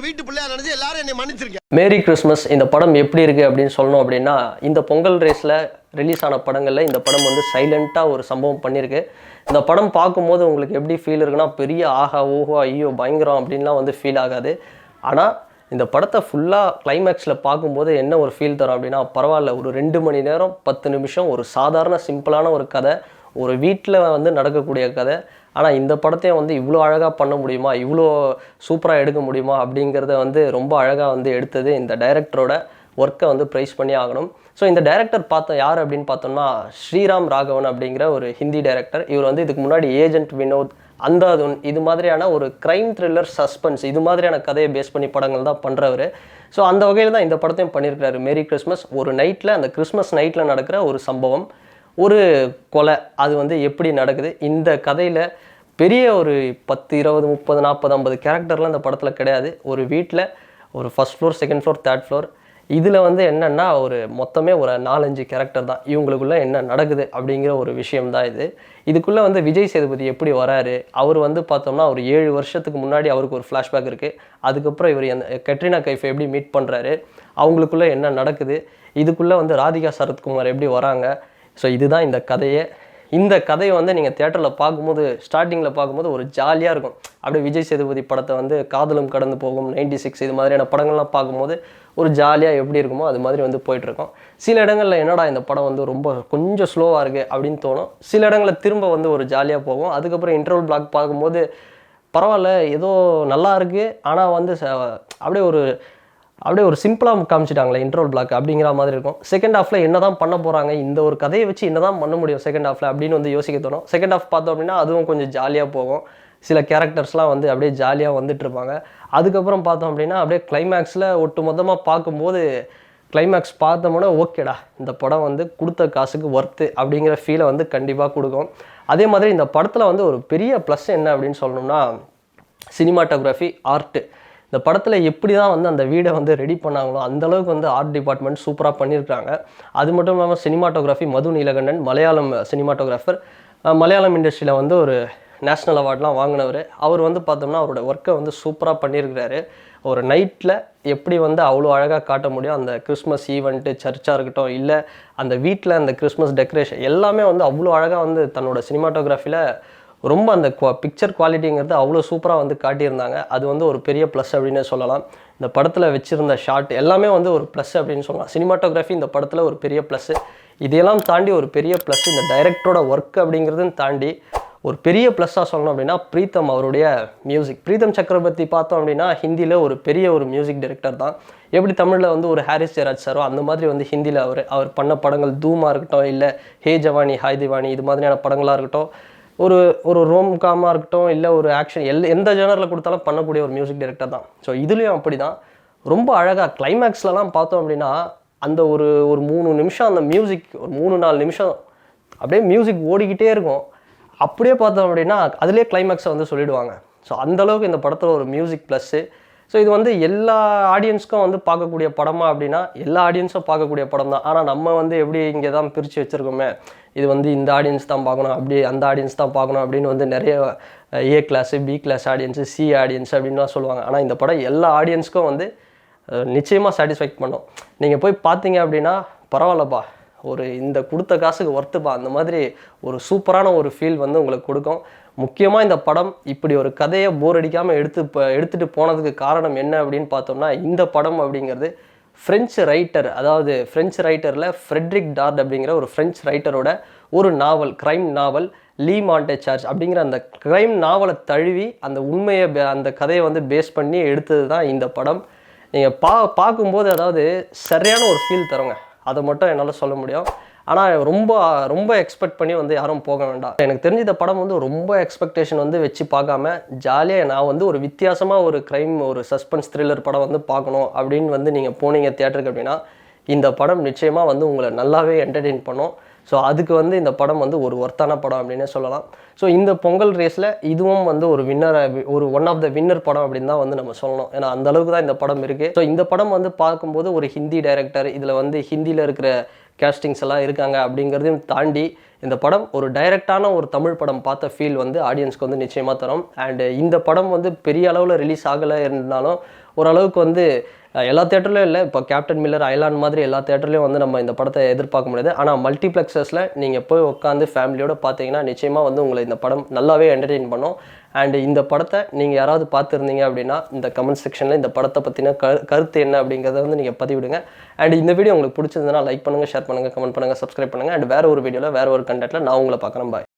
வீட்டு பிள்ளையா நினைச்சு எல்லாரும் என்னை மன்னிச்சிருக்கேன். மேரி கிறிஸ்மஸ் இந்த படம் எப்படி இருக்குது அப்படின்னு சொல்லணும் அப்படின்னா, இந்த பொங்கல் ரேஸில் ரிலீஸ் ஆன படங்களில் இந்த படம் வந்து சைலண்ட்டாக ஒரு சம்பவம் பண்ணியிருக்கு. இந்த படம் பார்க்கும்போது உங்களுக்கு எப்படி ஃபீல் இருக்குன்னா, பெரிய ஆஹா ஓஹோ ஐயோ பயங்கரம் அப்படின்லாம் வந்து ஃபீல் ஆகாது. ஆனால் இந்த படத்தை ஃபுல்லாக கிளைமேக்ஸில் பார்க்கும்போது என்ன ஒரு ஃபீல் தரும் அப்படின்னா, பரவாயில்ல ஒரு 2 மணி நேரம் 10 நிமிஷம் ஒரு சாதாரண சிம்பிளான ஒரு கதை, ஒரு வீட்டில் வந்து நடக்கக்கூடிய கதை. ஆனால் இந்த படத்தையும் வந்து இவ்வளோ அழகாக பண்ண முடியுமா, இவ்வளோ சூப்பராக எடுக்க முடியுமா அப்படிங்கிறத வந்து ரொம்ப அழகாக வந்து எடுத்தது இந்த டைரக்டரோட ஒர்க்கை வந்து ப்ரைஸ் பண்ணி ஆகணும். ஸோ இந்த டைரக்டர் பார்த்தோம் யார் அப்படின்னு பார்த்தோம்னா, ஸ்ரீராம் ராகவன் அப்படிங்கிற ஒரு ஹிந்தி டைரக்டர். இவர் வந்து இதுக்கு முன்னாடி ஏஜென்ட் வினோத், அந்தாதுன் இது மாதிரியான ஒரு க்ரைம் த்ரில்லர் சஸ்பென்ஸ் இது மாதிரியான கதையை பேஸ் பண்ணி படங்கள் தான் பண்ணுறவர். ஸோ அந்த வகையில் தான் இந்த படத்தையும் பண்ணியிருக்கிறாரு. மேரி கிறிஸ்மஸ் ஒரு நைட்டில், அந்த கிறிஸ்மஸ் நைட்டில் நடக்கிற ஒரு சம்பவம், ஒரு கொலை, அது வந்து எப்படி நடக்குது. இந்த கதையில் பெரிய ஒரு 10 20 30 40 50 கேரக்டர்லாம் இந்த படத்தில் கிடையாது. ஒரு வீட்டில் ஒரு first floor, second floor, third floor, இதில் வந்து என்னென்னா ஒரு மொத்தமே ஒரு 4-5 கேரக்டர் தான். இவங்களுக்குள்ளே என்ன நடக்குது அப்படிங்கிற ஒரு விஷயம்தான் இது. இதுக்குள்ளே வந்து விஜய் சேதுபதி எப்படி வராரு, அவர் வந்து பார்த்தோம்னா ஒரு 7 வருஷத்துக்கு முன்னாடி அவருக்கு ஒரு ஃப்ளாஷ்பேக் இருக்குது. அதுக்கப்புறம் இவர் கட்ரினா கைஃப் எப்படி மீட் பண்ணுறாரு, அவங்களுக்குள்ளே என்ன நடக்குது, இதுக்குள்ளே வந்து ராதிகா சரத்குமார் எப்படி வராங்க. ஸோ இதுதான் இந்த கதையே. இந்த கதையை வந்து நீங்கள் தியேட்டரில் பார்க்கும்போது, ஸ்டார்டிங்கில் பார்க்கும்போது ஒரு ஜாலியாக இருக்கும். அப்படியே விஜய் சேதுபதி படத்தை வந்து காதலும் கடந்து போகும், 96 இது மாதிரியான படங்கள்லாம் பார்க்கும்போது ஒரு ஜாலியாக எப்படி இருக்குமோ அது மாதிரி வந்து போயிட்டுருக்கோம். சில இடங்களில் என்னடா இந்த படம் வந்து ரொம்ப கொஞ்சம் ஸ்லோவாக இருக்குது அப்படின்னு தோணும். சில இடங்களில் திரும்ப வந்து ஒரு ஜாலியாக போகும். அதுக்கப்புறம் இன்டர்வல் பிளாக் பார்க்கும்போது பரவாயில்ல ஏதோ நல்லா இருக்குது, ஆனால் வந்து அப்படியே ஒரு சிம்பிளாக காமிச்சிட்டாங்களே இன்டர்வல் பிளாக் அப்படிங்கிற மாதிரி இருக்கும். செகண்ட் ஹாஃபில் என்ன தான் பண்ண போகிறாங்க, இந்த ஒரு கதையை வச்சு என்ன தான் பண்ண முடியும் செகண்ட் ஹாஃபில் அப்படின்னு வந்து யோசிக்க தோணும். செகண்ட் ஹாஃப் பார்த்தோம் அப்படின்னா அதுவும் கொஞ்சம் ஜாலியாக போகும். சில கேரக்டர்ஸ்லாம் வந்து அப்படியே ஜாலியாக வந்துட்டு இருப்பாங்க. அதுக்கப்புறம் பார்த்தோம் அப்படின்னா அப்படியே கிளைமேக்ஸில் ஒட்டு மொத்தமாக பார்க்கும்போது, கிளைமேக்ஸ் பார்த்தோம்னா ஓகேடா இந்த படம் வந்து கொடுத்த காசுக்கு ஒர்த்து அப்படிங்கிற ஃபீலை வந்து கண்டிப்பாக கொடுக்கும். அதே மாதிரி இந்த படத்தில் வந்து ஒரு பெரிய ப்ளஸ் என்ன அப்படின்னு சொல்லணும்னா, சினிமாட்டோகிராஃபி, ஆர்ட்டு. இந்த படத்தில் எப்படி தான் வந்து அந்த வீடை வந்து ரெடி பண்ணாங்களோ அந்தளவுக்கு வந்து ஆர்ட் டிபார்ட்மெண்ட் சூப்பராக பண்ணியிருக்காங்க. அது மட்டும் இல்லாமல் சினிமாட்டோகிராஃபி மது நீலகண்டன், மலையாளம் சினிமாட்டோகிராஃபர், மலையாளம் இண்டஸ்ட்ரியில் வந்து ஒரு நேஷ்னல் அவார்ட்லாம் வாங்கினவர். அவர் வந்து பார்த்தோம்னா அவரோட ஒர்க்கை வந்து சூப்பராக பண்ணியிருக்கிறாரு. ஒரு நைட்டில் எப்படி வந்து அவ்வளோ அழகாக காட்ட முடியும், அந்த கிறிஸ்மஸ் ஈவெண்ட்டு, சர்ச்சாக இருக்கட்டும், இல்லை அந்த வீட்டில் அந்த கிறிஸ்மஸ் டெக்கரேஷன் எல்லாமே வந்து அவ்வளோ அழகாக வந்து தன்னோட சினிமாட்டோகிராஃபியில் ரொம்ப அந்த பிக்சர் குவாலிட்டிங்கிறது அவ்வளோ சூப்பராக வந்து காட்டியிருந்தாங்க. அது வந்து ஒரு பெரிய ப்ளஸ் அப்படின்னு சொல்லலாம். இந்த படத்தில் வச்சுருந்த ஷாட் எல்லாமே வந்து ஒரு ப்ளஸ் அப்படின்னு சொல்லலாம். சினிமாட்டோகிராஃபி இந்த படத்தில் ஒரு பெரிய ப்ளஸ்ஸு. இதையெல்லாம் தாண்டி ஒரு பெரிய ப்ளஸ் இந்த டைரக்டரோட ஒர்க் அப்படிங்கிறதுன்னு தாண்டி ஒரு பெரிய ப்ளஸ்ஸாக சொல்லணும் அப்படின்னா, பிரீத்தம் அவருடைய மியூசிக். பிரீத்தம் சக்கரவர்த்தி பார்த்தோம் அப்படின்னா ஹிந்தியில் ஒரு பெரிய ஒரு மியூசிக் டைரக்டர் தான். எப்படி தமிழில் வந்து ஒரு ஹாரிஸ் ஜெயராஜ் சாரோ அந்த மாதிரி வந்து ஹிந்தியில் அவர் பண்ண படங்கள் தூமாக இருக்கட்டும், இல்லை ஹே ஜவானி ஹாய் திவானி இது மாதிரியான படங்களாக இருக்கட்டும், ஒரு ரோம்காமாக இருக்கட்டும், இல்லை ஒரு ஆக்ஷன் எந்த ஜேனரில் கொடுத்தாலும் பண்ணக்கூடிய ஒரு மியூசிக் டைரக்டர் தான். ஸோ இதுலேயும் அப்படி தான் ரொம்ப அழகாக கிளைமேக்ஸ்லலாம் பார்த்தோம் அப்படின்னா அந்த ஒரு 3 நிமிஷம் அந்த மியூசிக், ஒரு 3-4 நிமிஷம் அப்படியே மியூசிக் ஓடிக்கிட்டே இருக்கும். அப்படியே பார்த்தோம் அப்படின்னா அதுலேயே கிளைமேக்ஸை வந்து சொல்லிவிடுவாங்க. ஸோ அந்தளவுக்கு இந்த படத்தில் ஒரு மியூசிக் ப்ளஸ்ஸு. ஸோ இது வந்து எல்லா ஆடியன்ஸ்க்கும் வந்து பார்க்கக்கூடிய படமா அப்படின்னா எல்லா ஆடியன்ஸும் பார்க்கக்கூடிய படம் தான். ஆனால் நம்ம வந்து எப்படி இங்கே தான் பிரித்து வச்சுருக்கோமே, இது வந்து இந்த ஆடியன்ஸ் தான் பார்க்கணும், அப்படி அந்த ஆடியன்ஸ் தான் பார்க்கணும் அப்படின்னு வந்து நிறைய A class, B class audience, C audience அப்படின்லாம் சொல்லுவாங்க. ஆனால் இந்த படம் எல்லா ஆடியன்ஸ்க்கும் வந்து நிச்சயமாக சாட்டிஸ்ஃபை பண்ணும். நீங்கள் போய் பார்த்தீங்க அப்படின்னா பரவாயில்லப்பா, ஒரு இந்த கொடுத்த காசுக்கு ஒர்த்துப்பா, அந்த மாதிரி ஒரு சூப்பரான ஒரு ஃபீல் வந்து உங்களுக்கு கொடுக்கும். முக்கியமாக இந்த படம் இப்படி ஒரு கதையை போர் அடிக்காமல் எடுத்துகிட்டு போனதுக்கு காரணம் என்ன அப்படின்னு பார்த்தோம்னா, இந்த படம் அப்படிங்கிறது ஃப்ரெஞ்சு ரைட்டர், அதாவது ஃப்ரெஞ்சு ரைட்டரில் ஃப்ரெட்ரிக் டார்ட் அப்படிங்கிற ஒரு ஃப்ரெஞ்சு ரைட்டரோட ஒரு நாவல், க்ரைம் நாவல் லீ மாண்டேசார்ஜ் அப்படிங்கிற அந்த க்ரைம் நாவலை தழுவி அந்த உண்மையை அந்த கதையை வந்து பேஸ் பண்ணி எடுத்தது தான் இந்த படம். நீங்கள் பார்க்கும்போது அதாவது சரியான ஒரு ஃபீல் தருங்க, அதை மட்டும் என்னால் சொல்ல முடியும். ஆனால் ரொம்ப எக்ஸ்பெக்ட் பண்ணி வந்து யாரும் போக வேண்டாம். எனக்கு தெரிஞ்ச இந்த படம் வந்து ரொம்ப எக்ஸ்பெக்டேஷன் வந்து வச்சு பார்க்காம ஜாலியாக நான் வந்து ஒரு வித்தியாசமாக ஒரு க்ரைம், ஒரு சஸ்பென்ஸ் த்ரில்லர் படம் வந்து பார்க்கணும் அப்படின்னு வந்து நீங்கள் போனீங்க தியேட்டருக்கு அப்படின்னா இந்த படம் நிச்சயமாக வந்து உங்களை நல்லாவே என்டர்டெயின் பண்ணும். ஸோ அதுக்கு வந்து இந்த படம் வந்து ஒரு ஒர்த்தான படம் அப்படின்னே சொல்லலாம். ஸோ இந்த பொங்கல் ரேஸில் இதுவும் வந்து ஒரு ஒன் ஆஃப் த வின்னர் படம் அப்படின்னு தான் வந்து நம்ம சொல்லணும். ஏன்னா அந்த அளவுக்கு தான் இந்த படம் இருக்குது. ஸோ இந்த படம் வந்து பார்க்கும்போது ஒரு ஹிந்தி டைரக்டர், இதில் வந்து ஹிந்தியில் இருக்கிற கேஸ்டிங்ஸ் எல்லாம் இருக்காங்க அப்படிங்கிறதையும் தாண்டி இந்த படம் ஒரு டைரக்டான ஒரு தமிழ் படம் பார்த்த ஃபீல் வந்து ஆடியன்ஸ்க்கு வந்து நிச்சயமாக தரும். அண்டு இந்த படம் வந்து பெரிய அளவில் ரிலீஸ் ஆகலை இருந்தாலும் ஓரளவுக்கு வந்து எல்லா தேட்டர்லையும் இல்லை, இப்போ கேப்டன் மில்லர், ஐலாண்ட் மாதிரி எல்லா தேட்டர்லையும் வந்து நம்ம இந்த படத்தை எதிர்பார்க்க முடியாது. ஆனால் மல்டிப்ளெக்ஸஸில் நீங்கள் போய் உட்காந்து ஃபேமிலியோடு பார்த்தீங்கன்னா நிச்சயமாக வந்து உங்களை இந்த படம் நல்லாவே என்டர்டெயின் பண்ணும். அண்டு இந்த படத்தை நீங்கள் யாராவது பார்த்துருந்தீங்க அப்படின்னா இந்த கமெண்ட் செக்ஷனில் இந்த படத்தை பற்றின கருத்து என்ன அப்படிங்கிறத வந்து நீங்கள் பதிவிடுங்க. அண்ட் இந்த வீடியோ உங்களுக்கு பிடிச்சிருந்ததுன்னா லைக் பண்ணுங்கள், ஷேர் பண்ணுங்கள், கமெண்ட் பண்ணுங்கள், சப்ஸ்கிரைப் பண்ணுங்கள். அண்ட் வேறு ஒரு வீடியோவில் வேறு ஒரு கண்டென்ட்டில் நான் உங்களை பார்க்குறேன். பாய்.